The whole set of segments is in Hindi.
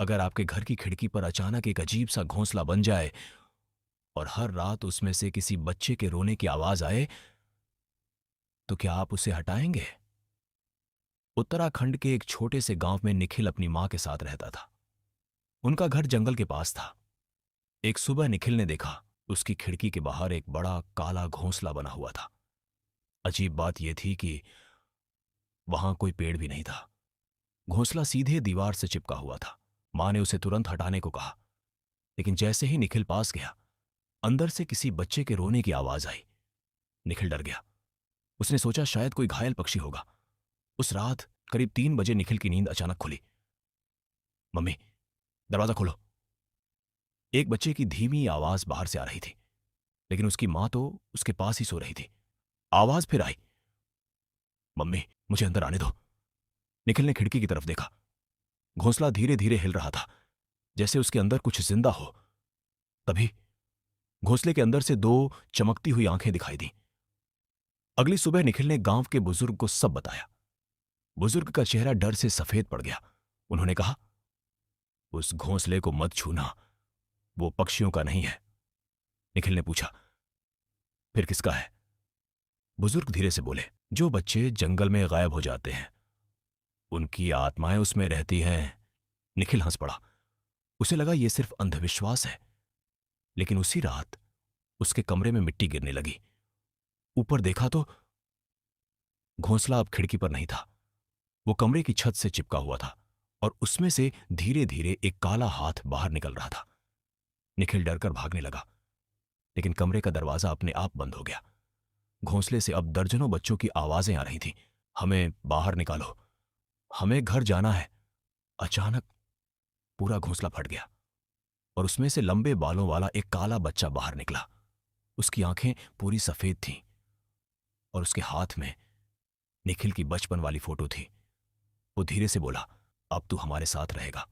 अगर आपके घर की खिड़की पर अचानक एक अजीब सा घोंसला बन जाए और हर रात उसमें से किसी बच्चे के रोने की आवाज आए, तो क्या आप उसे हटाएंगे? उत्तराखंड के एक छोटे से गांव में निखिल अपनी मां के साथ रहता था। उनका घर जंगल के पास था। एक सुबह निखिल ने देखा, उसकी खिड़की के बाहर एक बड़ा काला घोंसला बना हुआ था। अजीब बात यह थी कि वहां कोई पेड़ भी नहीं था। घोंसला सीधे दीवार से चिपका हुआ था। मां ने उसे तुरंत हटाने को कहा, लेकिन जैसे ही निखिल पास गया, अंदर से किसी बच्चे के रोने की आवाज आई। निखिल डर गया। उसने सोचा शायद कोई घायल पक्षी होगा। उस रात करीब 3 बजे निखिल की नींद अचानक खुली। मम्मी, दरवाजा खोलो। एक बच्चे की धीमी आवाज बाहर से आ रही थी, लेकिन उसकी मां तो उसके पास ही सो रही थी। आवाज फिर आई, मम्मी मुझे अंदर आने दो। निखिल ने खिड़की की तरफ देखा। घोंसला धीरे धीरे हिल रहा था, जैसे उसके अंदर कुछ जिंदा हो। तभी घोंसले के अंदर से 2 चमकती हुई आंखें दिखाई दी। अगली सुबह निखिल ने गांव के बुजुर्ग को सब बताया। बुजुर्ग का चेहरा डर से सफेद पड़ गया। उन्होंने कहा, उस घोंसले को मत छूना, वो पक्षियों का नहीं है। निखिल ने पूछा, फिर किसका है? बुजुर्ग धीरे से बोले, जो बच्चे जंगल में गायब हो जाते हैं, उनकी आत्माएं उसमें रहती हैं। निखिल हंस पड़ा। उसे लगा यह सिर्फ अंधविश्वास है। लेकिन उसी रात उसके कमरे में मिट्टी गिरने लगी। ऊपर देखा तो घोंसला अब खिड़की पर नहीं था। वो कमरे की छत से चिपका हुआ था और उसमें से धीरे धीरे एक काला हाथ बाहर निकल रहा था। निखिल डरकर भागने लगा, लेकिन कमरे का दरवाजा अपने आप बंद हो गया। घोंसले से अब दर्जनों बच्चों की आवाजें आ रही थीं। हमें बाहर निकालो, हमें घर जाना है। अचानक पूरा घोंसला फट गया और उसमें से लंबे बालों वाला एक काला बच्चा बाहर निकला। उसकी आंखें पूरी सफेद थीं और उसके हाथ में निखिल की बचपन वाली फोटो थी। वो धीरे से बोला, अब तू हमारे साथ रहेगा।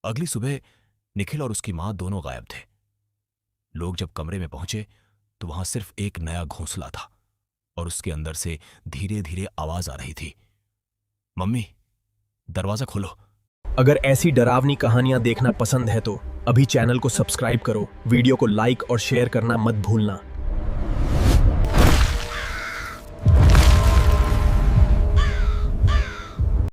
अगली सुबह निखिल और उसकी मां दोनों गायब थे। लोग जब कमरे में पहुंचे तो वहां सिर्फ एक नया घोंसला था और उसके अंदर से धीरे धीरे आवाज आ रही थी, मम्मी दरवाजा खोलो। अगर ऐसी डरावनी कहानियां देखना पसंद है तो अभी चैनल को सब्सक्राइब करो, वीडियो को लाइक और शेयर करना मत भूलना।